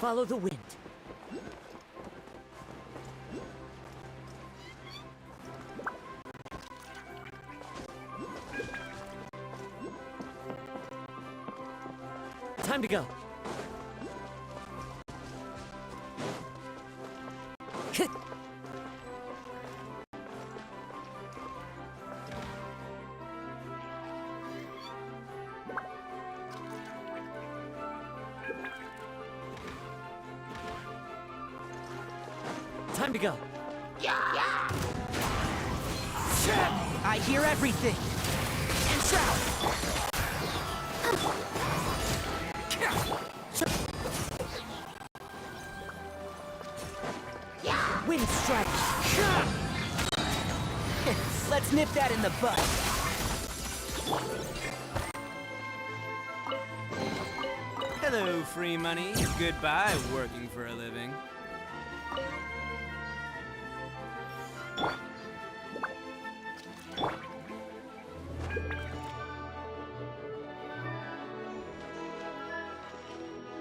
Follow the wind. Time to go. Time to go. I hear everything. And shout. Wind strike. Let's nip that in the bud. Hello, free money. Goodbye, working for a living.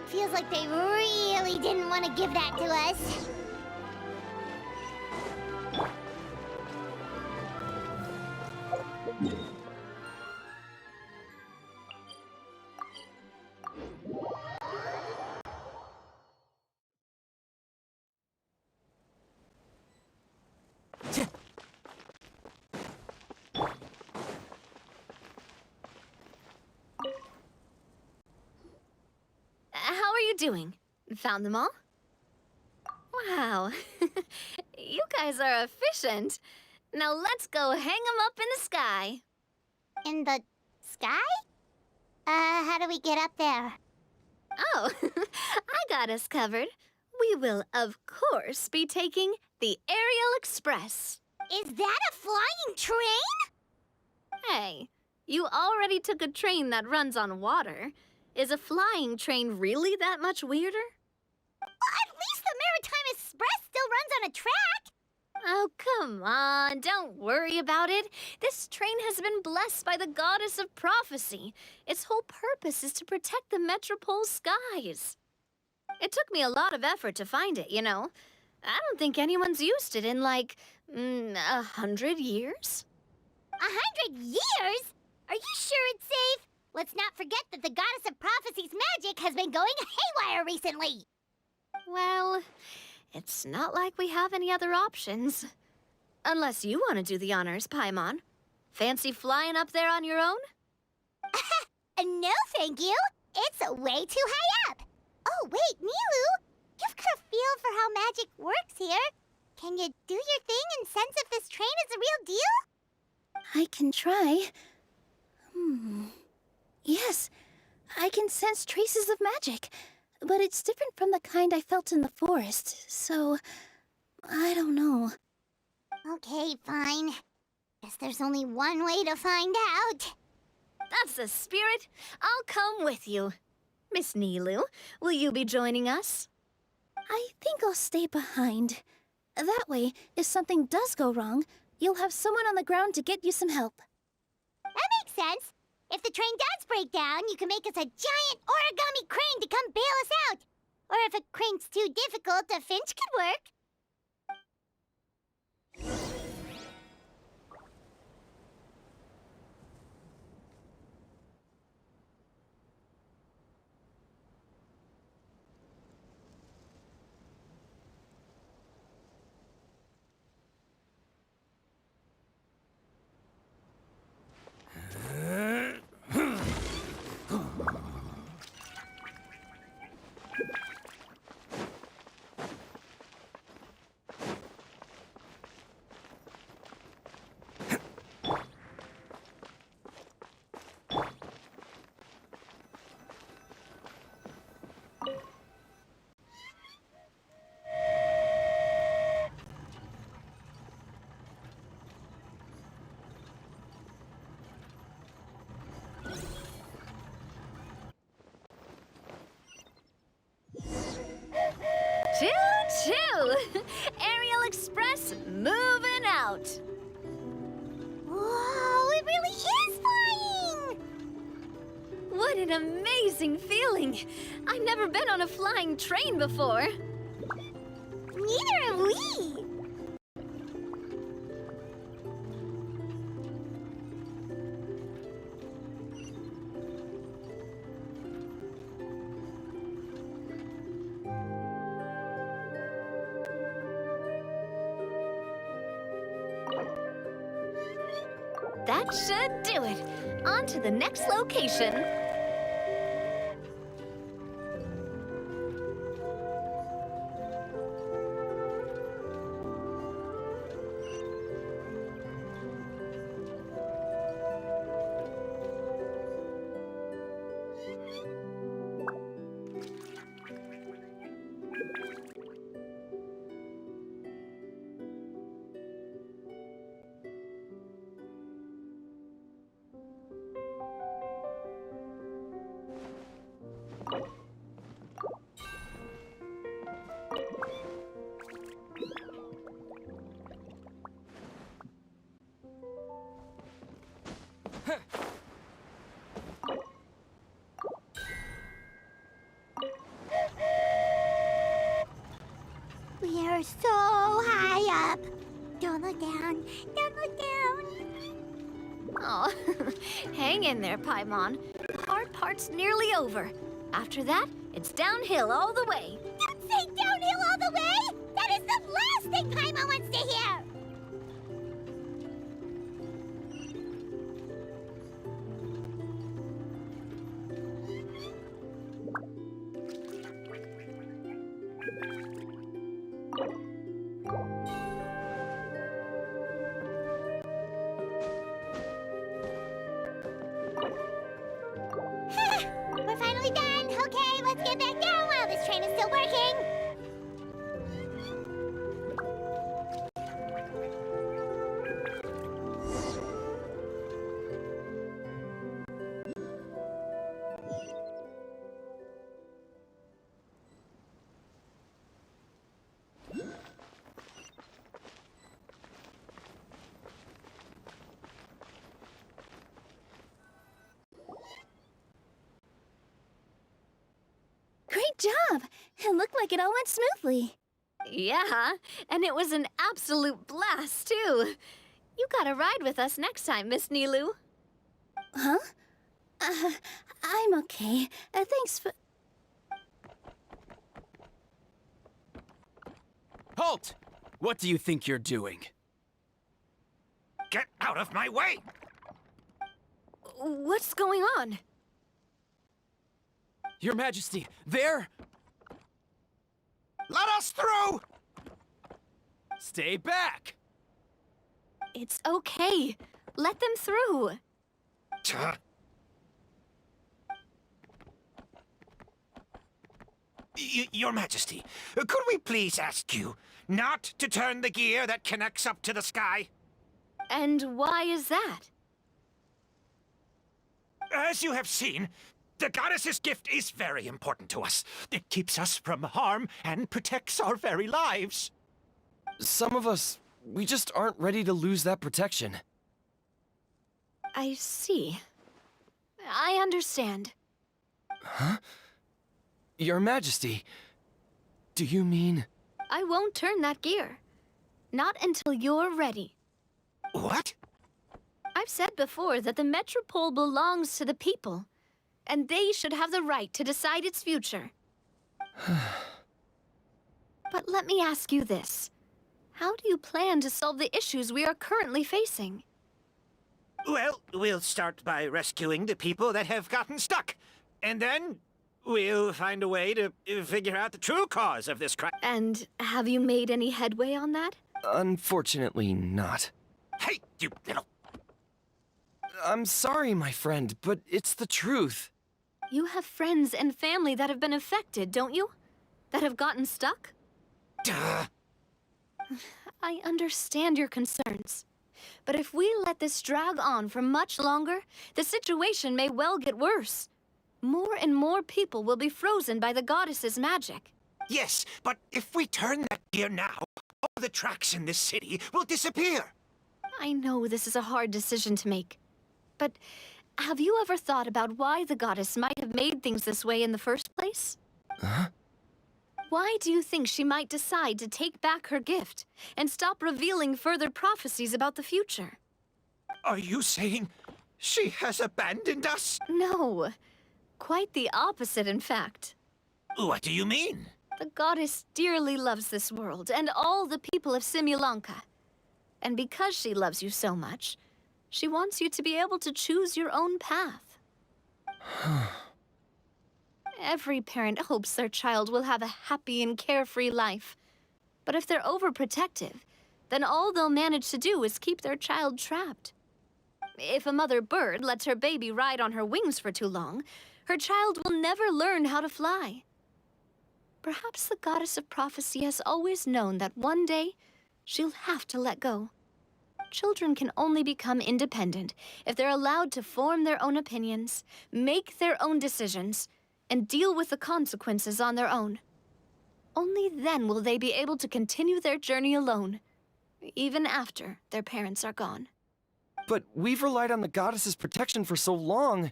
Feels like they really didn't want to give that to us. How are you doing? Found them all? Wow. You guys are efficient. Now let's go hang them up in the sky. In the sky? How do we get up there? Oh, I got us covered. We will, of course, be taking the Aerial Express. Is that a flying train? Hey, you already took a train that runs on water. Is a flying train really that much weirder? Well, at least the Maritime Express still runs on a track. Oh, come on, don't worry about it. This train has been blessed by the goddess of prophecy. Its whole purpose is to protect the Metropole skies. It took me a lot of effort to find it, you know. I don't think anyone's used it in, like, 100 years. 100 years? Are you sure it's safe? Let's not forget that the goddess of prophecy's magic has been going haywire recently. Well, it's not like we have any other options. Unless you want to do the honors, Paimon. Fancy flying up there on your own? No, thank you. It's way too high up. Oh, wait, Nilu. You've got a feel for how magic works here. Can you do your thing and sense if this train is the real deal? I can try. Yes, I can sense traces of magic, but it's different from the kind I felt in the forest, so I don't know. Okay, fine. Guess there's only one way to find out. That's the spirit. I'll come with you. Miss Nilu, will you be joining us? I think I'll stay behind. That way, if something does go wrong, you'll have someone on the ground to get you some help. That makes sense. If the train does break down, you can make us a giant origami crane to come bail us out. Or if a crane's too difficult, a finch could work. an amazing feeling! I've never been on a flying train before. Neither have we! That should do it. On to the next location. We are so high up. Don't look down. Don't look down. Oh, hang in there, Paimon. The hard part's nearly over. After that, it's downhill all the way. Don't say downhill all the way! That is the last thing Paimon wants to hear! We're finally done. Okay, let's get back down while this train is still working. Great job! It looked like it all went smoothly. Yeah, and it was an absolute blast, too. You gotta ride with us next time, Miss Nilu. Huh? I'm okay. Thanks for... Halt! What do you think you're doing? Get out of my way! What's going on? Your Majesty, there! Let us through! Stay back! It's okay. Let them through. Tuh. Your Majesty, could we please ask you not to turn the gear that connects up to the sky? And why is that? As you have seen, the goddess's gift is very important to us. It keeps us from harm and protects our very lives. Some of us, we just aren't ready to lose that protection. I see. I understand. Huh? Your Majesty, do you mean... I won't turn that gear. Not until you're ready. What? I've said before that the Metropole belongs to the people, and they should have the right to decide its future. But let me ask you this. How do you plan to solve the issues we are currently facing? Well, we'll start by rescuing the people that have gotten stuck. And then we'll find a way to figure out the true cause of this crisis. And have you made any headway on that? Unfortunately not. Hey, you little... I'm sorry, my friend, but it's the truth. You have friends and family that have been affected, don't you? That have gotten stuck? Duh. I understand your concerns. But if we let this drag on for much longer, the situation may well get worse. More and more people will be frozen by the goddess's magic. Yes, but if we turn that gear now, all the tracks in this city will disappear. I know this is a hard decision to make. But Have you ever thought about why the goddess might have made things this way in the first place? Huh? Why do you think she might decide to take back her gift and stop revealing further prophecies about the future? Are you saying she has abandoned us? No. Quite the opposite, in fact. What do you mean? The goddess dearly loves this world and all the people of Simulanka. And because she loves you so much, she wants you to be able to choose your own path. Every parent hopes their child will have a happy and carefree life. But if they're overprotective, then all they'll manage to do is keep their child trapped. If a mother bird lets her baby ride on her wings for too long, her child will never learn how to fly. Perhaps the goddess of prophecy has always known that one day she'll have to let go. Children can only become independent if they're allowed to form their own opinions, make their own decisions, and deal with the consequences on their own. Only then will they be able to continue their journey alone, even after their parents are gone. But we've relied on the goddess's protection for so long.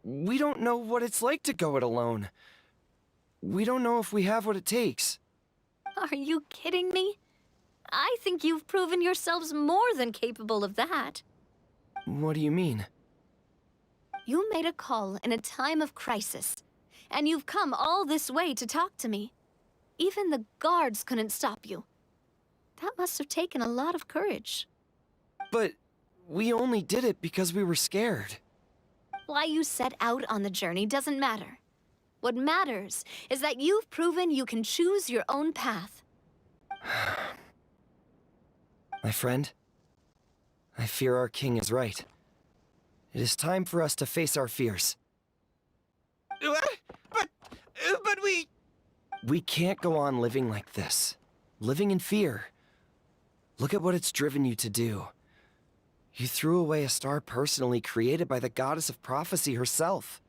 We don't know what it's like to go it alone. We don't know if we have what it takes. Are you kidding me? I think you've proven yourselves more than capable of that. What do you mean? You made a call in a time of crisis, and you've come all this way to talk to me. Even the guards couldn't stop you. That must have taken a lot of courage. But we only did it because we were scared. Why you set out on the journey doesn't matter. What matters is that you've proven you can choose your own path. My friend, I fear our king is right. It is time for us to face our fears. What? But we... We can't go on living like this. Living in fear. Look at what it's driven you to do. You threw away a star personally created by the goddess of prophecy herself.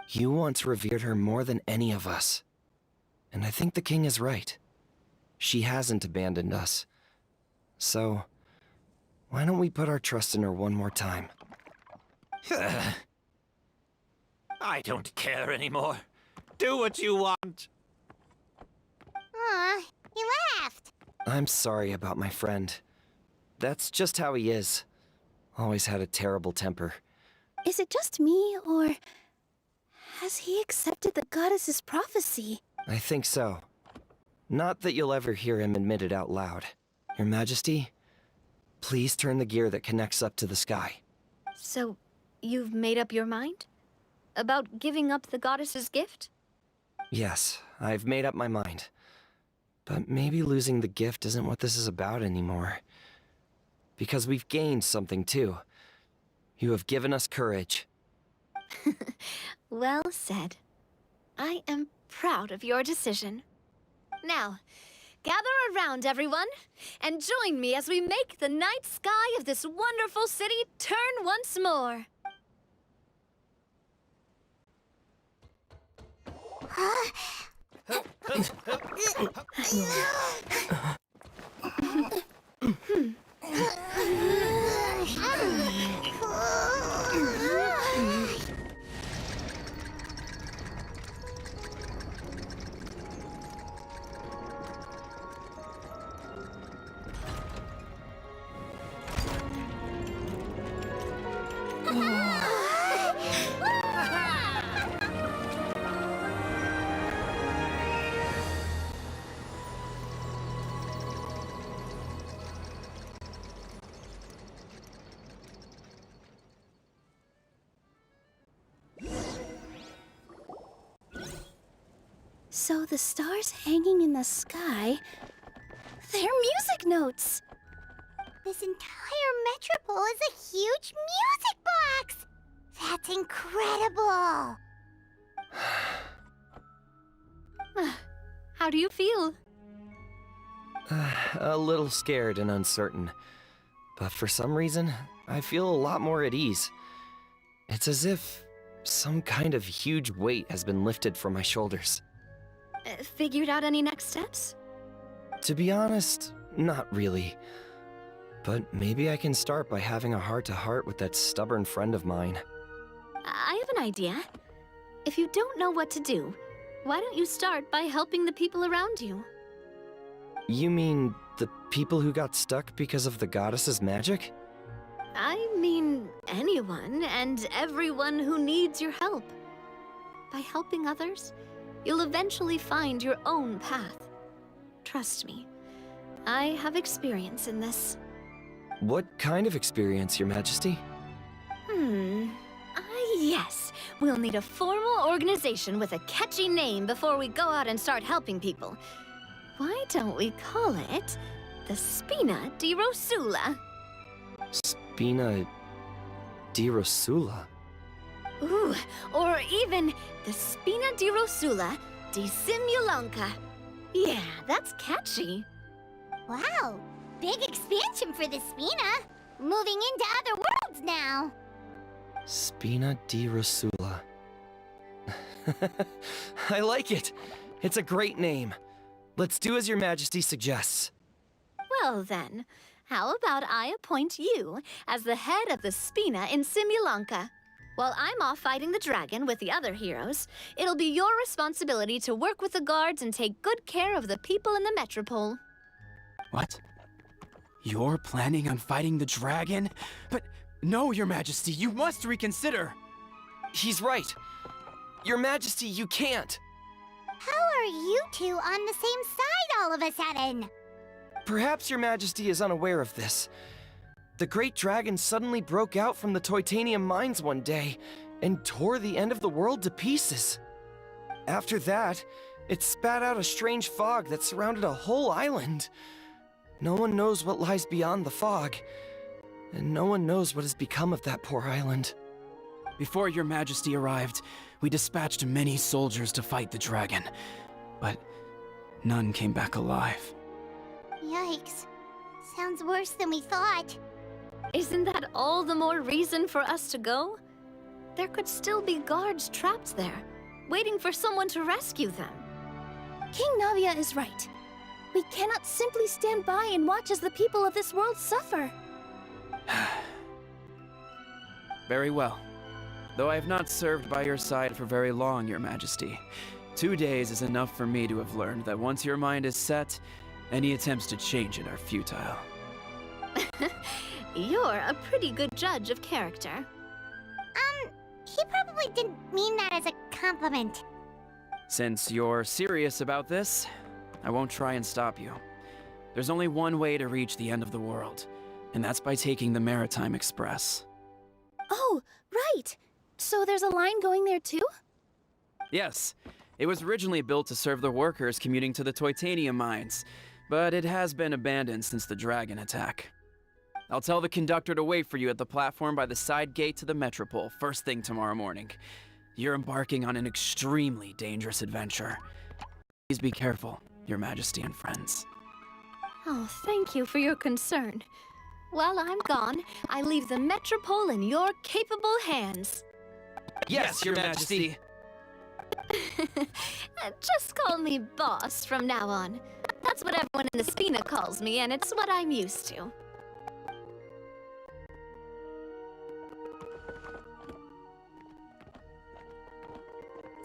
You once revered her more than any of us. And I think the king is right. She hasn't abandoned us. So, why don't we put our trust in her one more time? I don't care anymore. Do what you want. Aw, he laughed. I'm sorry about my friend. That's just how he is. Always had a terrible temper. Is it just me, or has he accepted the goddess's prophecy? I think so. Not that you'll ever hear him admit it out loud. Your Majesty, please turn the gear that connects up to the sky. So, you've made up your mind? About giving up the goddess's gift? Yes, I've made up my mind. But maybe losing the gift isn't what this is about anymore. Because we've gained something too. You have given us courage. Well said. I am proud of your decision. Now, gather around, everyone, and join me as we make the night sky of this wonderful city turn once more. So the stars hanging in the sky, they're music notes. This entire metropole is a huge music box! That's incredible! How do you feel? A little scared and uncertain. But for some reason, I feel a lot more at ease. It's as if some kind of huge weight has been lifted from my shoulders. Figured out any next steps? To be honest, not really. But maybe I can start by having a heart-to-heart with that stubborn friend of mine. I have an idea. If you don't know what to do, why don't you start by helping the people around you? You mean the people who got stuck because of the goddess's magic? I mean anyone and everyone who needs your help. By helping others, you'll eventually find your own path. Trust me, I have experience in this. What kind of experience, Your Majesty? Yes. We'll need a formal organization with a catchy name before we go out and start helping people. Why don't we call it the Spina di Rosula? Spina di Rosula? Ooh, or even the Spina di Rosula di Simulanka. Yeah, that's catchy. Wow, big expansion for the Spina. Moving into other worlds now. Spina di Rosula. I like it. It's a great name. Let's do as Your Majesty suggests. Well then, how about I appoint you as the head of the Spina in Simulanka? While I'm off fighting the dragon with the other heroes, it'll be your responsibility to work with the guards and take good care of the people in the metropole. What? You're planning on fighting the dragon? But no, Your Majesty, you must reconsider! He's right. Your Majesty, you can't. How are you two on the same side all of a sudden? Perhaps Your Majesty is unaware of this. The great dragon suddenly broke out from the Titanium mines one day and tore the end of the world to pieces. After that, it spat out a strange fog that surrounded a whole island. No one knows what lies beyond the fog, and no one knows what has become of that poor island. Before Your Majesty arrived, we dispatched many soldiers to fight the dragon, but none came back alive. Yikes. Sounds worse than we thought. Isn't that all the more reason for us to go? There could still be guards trapped there, waiting for someone to rescue them. King Navia is right. We cannot simply stand by and watch as the people of this world suffer. Very well. Though I have not served by your side for very long, Your Majesty, 2 days is enough for me to have learned that once your mind is set, any attempts to change it are futile. You're a pretty good judge of character. He probably didn't mean that as a compliment. Since you're serious about this, I won't try and stop you. There's only one way to reach the end of the world, and that's by taking the Maritime Express. Oh, right. So there's a line going there too? Yes, it was originally built to serve the workers commuting to the Titanium mines, but it has been abandoned since the dragon attack. I'll tell the conductor to wait for you at the platform by the side gate to the Metropole first thing tomorrow morning. You're embarking on an extremely dangerous adventure. Please be careful, Your Majesty and friends. Oh, thank you for your concern. While I'm gone, I leave the Metropole in your capable hands. Yes, Your Majesty. Just call me boss from now on. That's what everyone in the Spina calls me, and it's what I'm used to.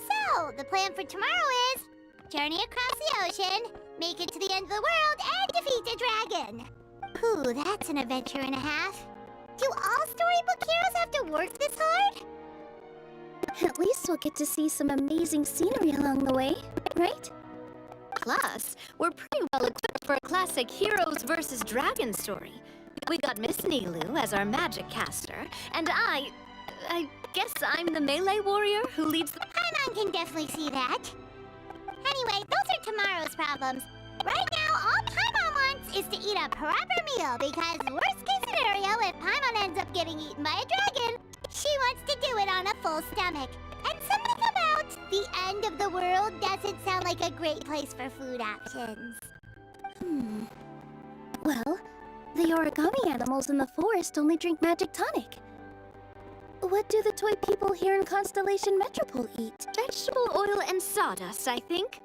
So, the plan for tomorrow is journey across the ocean, make it to the end of the world, and defeat a dragon. Ooh, that's an adventure and a half. Do all storybook heroes have to work this hard? At least we'll get to see some amazing scenery along the way, right? Plus, we're pretty well equipped for a classic heroes versus dragon story. We got Miss Nilu as our magic caster, and I guess I'm the melee warrior who leads the... Paimon can definitely see that. Anyway, those are tomorrow's problems. Right now, all Paimon wants is to eat a proper meal because worst case scenario, if Paimon ends up getting eaten by a dragon, she wants to do it on a full stomach. And something about the end of the world doesn't sound like a great place for food options. Well, the origami animals in the forest only drink magic tonic. What do the toy people here in Constellation Metropole eat? vegetable oil and sawdust, I think.